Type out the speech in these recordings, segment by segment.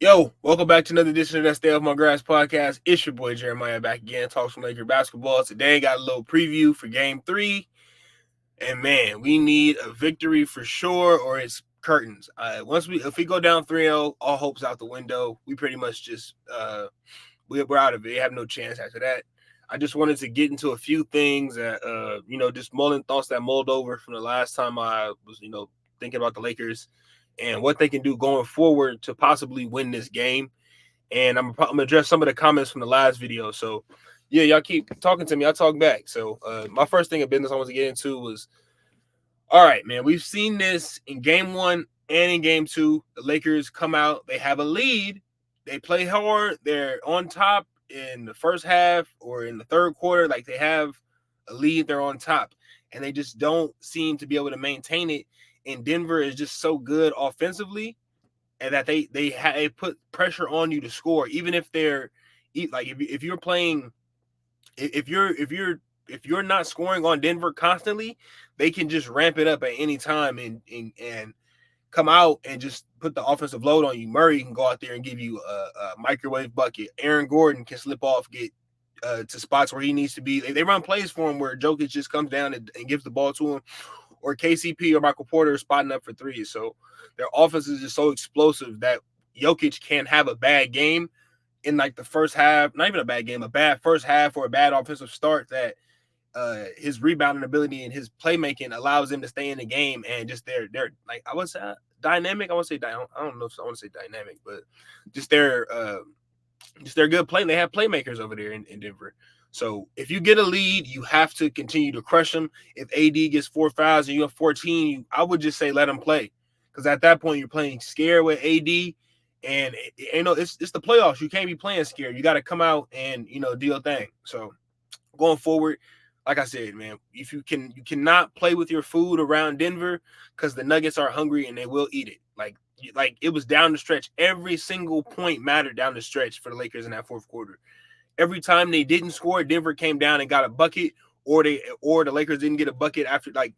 Yo, welcome back to another edition of that Stay Off My Grass podcast. It's your boy Jeremiah back again, talks some Laker basketball. Today got a little preview for game 3. And man, we need a victory for sure, or it's curtains. If we go down 3-0, all hope's out the window. We pretty much just we're out of it. We have no chance after that. I just wanted to get into a few things that just mulling thoughts that mulled over from the last time I was, thinking about the Lakers and what they can do going forward to possibly win this game. And I'm gonna address some of the comments from the last video. So yeah, y'all keep talking to me. I'll talk back. So my first thing of business I want to get into was, all right, man, we've seen this in game 1 and in game 2. The Lakers come out, they have a lead, they play hard, they're on top in the first half or in the third quarter, like they have a lead, they're on top, and they just don't seem to be able to maintain it. And Denver is just so good offensively, and that they put pressure on you to score, even if they're like if you're playing if you're not scoring on Denver constantly, they can just ramp it up at any time and come out and just put the offensive load on you. Murray can go out there and give you a microwave bucket. Aaron Gordon can slip off, get to spots where he needs to be. They run plays for him where Jokic just comes down and gives the ball to him, or KCP or Michael Porter spotting up for threes. So their offense is just so explosive that Jokic can have a bad game in like the first half, not even a bad game, a bad first half or a bad offensive start, that his rebounding ability and his playmaking allows him to stay in the game. And just they're like, I would say dynamic. I want to say I don't know if I want to say dynamic, but just they're good play. They have playmakers over there in Denver. So if you get a lead, you have to continue to crush them. If AD gets 4 fouls and you have 14, I would just say let him play, because at that point you're playing scared with AD, and it's the playoffs. You can't be playing scared. You got to come out and do your thing. So going forward, like I said, man, if you cannot play with your food around Denver, because the Nuggets are hungry and they will eat it. Like it was down the stretch. Every single point mattered down the stretch for the Lakers in that fourth quarter. Every time they didn't score, Denver came down and got a bucket, or the Lakers didn't get a bucket after. Like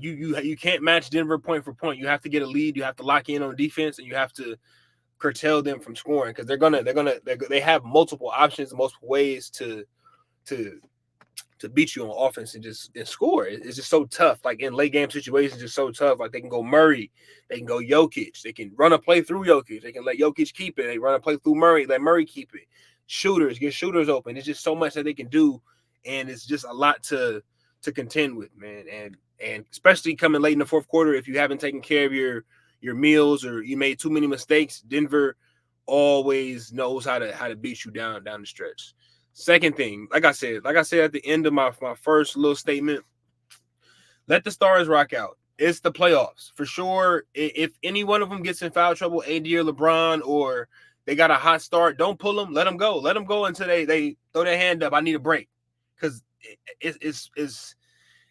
you can't match Denver point for point. You have to get a lead. You have to lock in on defense, and you have to curtail them from scoring, because they have multiple options, multiple ways to beat you on offense and score. It's just so tough. Like in late game situations, it's so tough. Like they can go Murray, they can go Jokic, they can run a play through Jokic, they can let Jokic keep it, they run a play through Murray, let Murray keep it. Get shooters open. It's just so much that they can do, and it's just a lot to contend with, man. And especially coming late in the fourth quarter, if you haven't taken care of your meals or you made too many mistakes, Denver always knows how to beat you down the stretch. Second thing, like I said at the end of my first little statement, let the stars rock out. It's the playoffs for sure. If any one of them gets in foul trouble, AD or LeBron, or they got a hot start, don't pull them. Let them go. Let them go until they throw their hand up. I need a break, because it's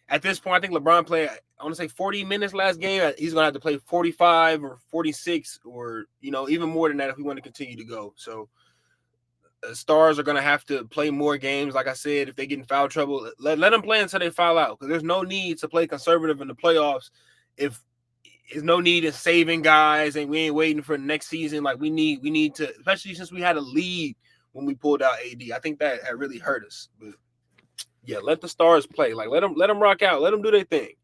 at this point. I think LeBron played, I want to say 40 minutes last game. He's gonna have to play 45 or 46, or even more than that if we want to continue to go. So stars are going to have to play more games. Like I said, if they get in foul trouble, let them play until they foul out, because there's no need to play conservative in the playoffs. If there's no need in saving guys and we ain't waiting for the next season, like we need to, especially since we had a lead when we pulled out AD. I think that really hurt us. But yeah, let the stars play. Like let them rock out. Let them do their thing.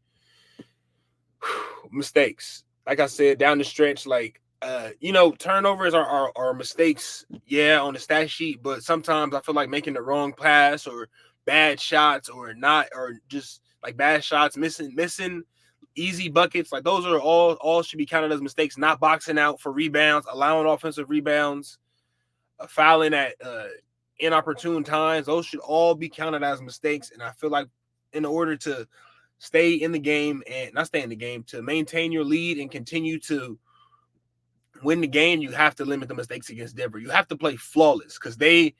Mistakes, like I said, down the stretch, like turnovers are mistakes, yeah, on the stat sheet, but sometimes I feel like making the wrong pass, or bad shots, or not, or just like bad shots, missing easy buckets, like those are all should be counted as mistakes. Not boxing out for rebounds, allowing offensive rebounds, fouling at inopportune times, those should all be counted as mistakes. And I feel like in order to stay in the game, and not stay in the game, to maintain your lead and continue to win the game, you have to limit the mistakes against Denver. You have to play flawless, because they,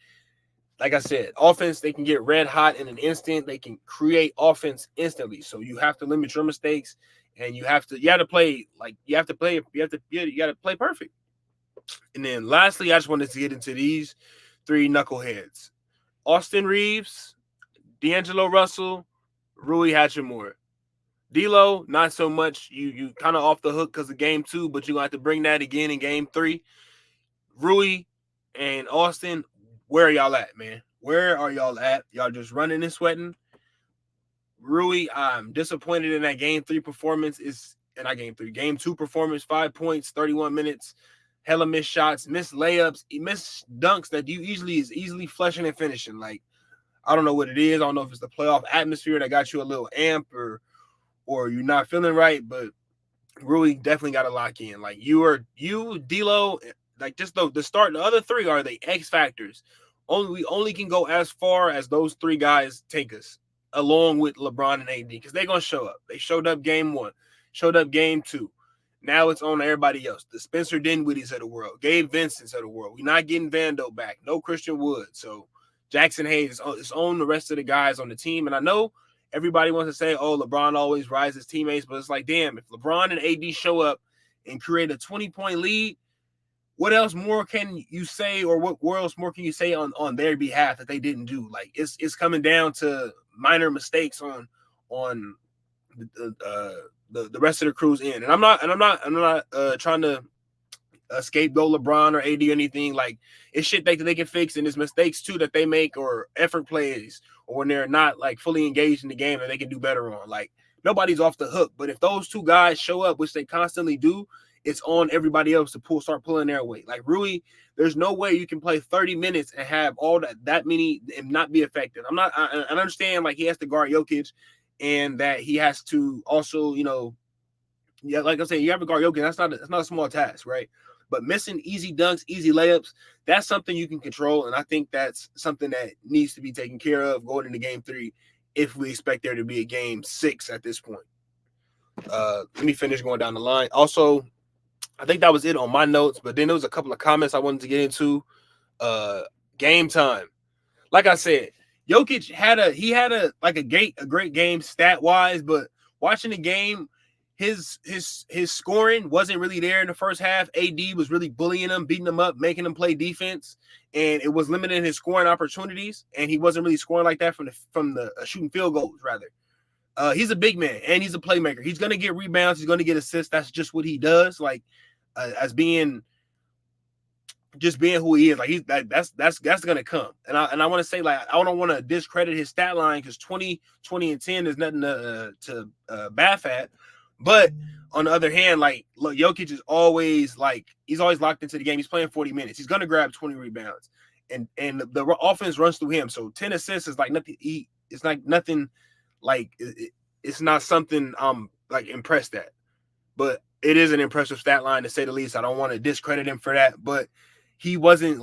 like I said, offense, they can get red hot in an instant. They can create offense instantly. So you have to limit your mistakes, and you have to play perfect. And then lastly, I just wanted to get into these 3 knuckleheads: Austin Reeves, D'Angelo Russell, Rui Hachimura. D'Lo, not so much. You kind of off the hook because of game 2, but you're going to have to bring that again in game 3. Rui and Austin, where are y'all at, man? Where are y'all at? Y'all just running and sweating. Rui, I'm disappointed in that game 3 performance. Game 2 performance, 5 points, 31 minutes, hella missed shots, missed layups, missed dunks that you easily flushing and finishing. Like, I don't know what it is. I don't know if it's the playoff atmosphere that got you a little amp or you're not feeling right, but Rui definitely got to lock in. Like D'Lo, like just the start. The other three are the X factors. We only can go as far as those three guys take us, along with LeBron and AD, because they're gonna show up. They showed up game 1, showed up game 2. Now it's on everybody else. The Spencer Dinwiddie's of the world, Gabe Vincent's of the world. We're not getting Vando back. No Christian Wood. So Jackson Hayes is on the rest of the guys on the team. And I know everybody wants to say, oh, LeBron always rises teammates, but it's like, damn, if LeBron and AD show up and create a 20-point lead, what else more can you say, or what else more can you say on their behalf that they didn't do? Like, it's coming down to minor mistakes on the rest of the crew's end. And I'm not trying to scapegoat LeBron or AD or anything. Like, it's shit they can fix, and it's mistakes too that they make, or effort plays, or when they're not like fully engaged in the game that they can do better on. Like, nobody's off the hook. But if those two guys show up, which they constantly do, it's on everybody else to start pulling their weight. Like Rui, there's no way you can play 30 minutes and have all that many and not be effective. I understand, like, he has to guard Jokic, and that he has to also, yeah, like I said, you have to guard Jokic. That's not a small task, right? But missing easy dunks, easy layups, that's something you can control. And I think that's something that needs to be taken care of going into game 3 if we expect there to be a game 6 at this point. Let me finish going down the line. Also, I think that was it on my notes, but then there was a couple of comments I wanted to get into. Game time. Like I said, Jokic had a great game stat-wise, but watching the game, his scoring wasn't really there in the first half. AD was really bullying him, beating him up, making him play defense, and it was limiting his scoring opportunities. And he wasn't really scoring like that from the shooting field goals, rather. He's a big man and he's a playmaker. He's gonna get rebounds. He's gonna get assists. That's just what he does. Like, as being who he is. Like, that's gonna come. And I want to say, like, I don't want to discredit his stat line, because 20 and 10 is nothing to baff at. But on the other hand, like, look, Jokic is always he's always locked into the game. He's playing 40 minutes. He's gonna grab 20 rebounds, and the offense runs through him. So 10 assists is like nothing. It's like nothing. Like, it's not something I'm like impressed at, but it is an impressive stat line, to say the least. I don't want to discredit him for that, but he wasn't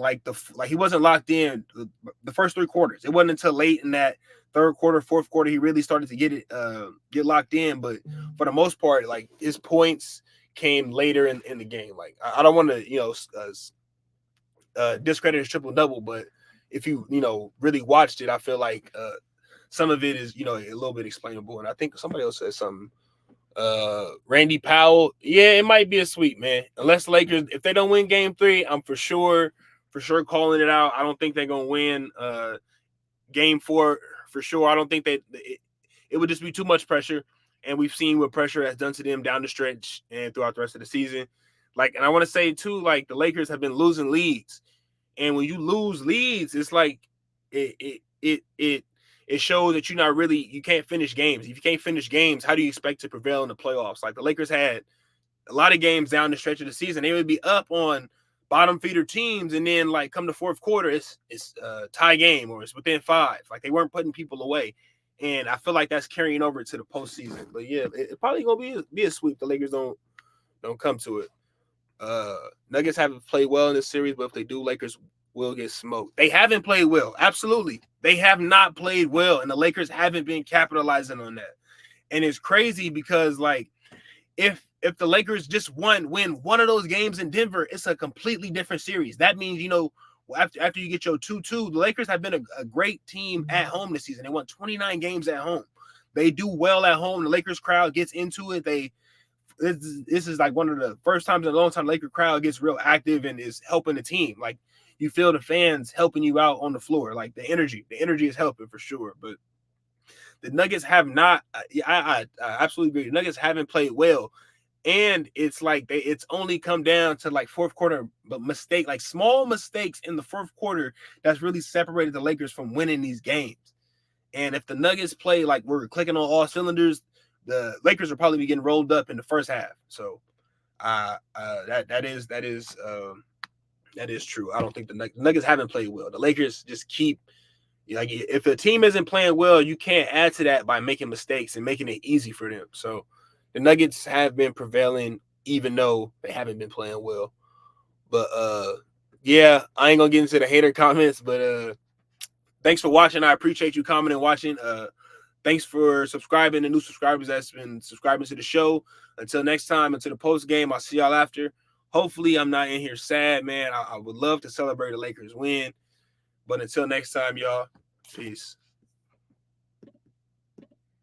he wasn't locked in the first 3 quarters. It wasn't until late in that third quarter, fourth quarter, he really started to get locked in. But for the most part, like, his points came later in the game. Like, I don't want to discredit his triple double, but if you really watched it, I feel like some of it is a little bit explainable. And I think somebody else said something. Randy Powell, yeah, it might be a sweep, man. Unless the Lakers, if they don't win game 3, I'm for sure calling it out. I don't think they're gonna win game 4 for sure. I don't think that it would just be too much pressure, and we've seen what pressure has done to them down the stretch and throughout the rest of the season. Like, and I want to say too, like, the Lakers have been losing leads, and when you lose leads, it's like it shows that you can't finish games. If you can't finish games, how do you expect to prevail in the playoffs? Like, the Lakers had a lot of games down the stretch of the season. They would be up on bottom feeder teams, and then, like, come the fourth quarter, it's a tie game, or it's within 5. Like, they weren't putting people away. And I feel like that's carrying over to the postseason. But yeah, it probably gonna be a sweep. The Lakers don't come to it. Nuggets haven't played well in this series, but if they do, Lakers will get smoked. They haven't played well. Absolutely. They have not played well, and the Lakers haven't been capitalizing on that. And it's crazy because, like, if the Lakers just win one of those games in Denver, it's a completely different series. That means, after you get your 2-2, the Lakers have been a great team at home this season. They won 29 games at home. They do well at home. The Lakers crowd gets into it. This is like one of the first times in a long time the Lakers crowd gets real active and is helping the team. Like, you feel the fans helping you out on the floor. Like, the energy is helping for sure. But the Nuggets have not. I absolutely agree. The Nuggets haven't played well. And it's like it's only come down to like fourth quarter, but small mistakes in the fourth quarter that's really separated the Lakers from winning these games. And if the Nuggets play like we're clicking on all cylinders, the Lakers will probably be getting rolled up in the first half. So that is true. I don't think the Nuggets haven't played well. The Lakers just keep like if a team isn't playing well, you can't add to that by making mistakes and making it easy for them. So the Nuggets have been prevailing even though they haven't been playing well. But yeah, I ain't gonna get into the hater comments, but thanks for watching. I appreciate you commenting and watching. Thanks for subscribing, the new subscribers that's been subscribing to the show. Until next time, until the post game, I'll see y'all after. Hopefully, I'm not in here sad, man. I would love to celebrate the Lakers win. But until next time, y'all, peace.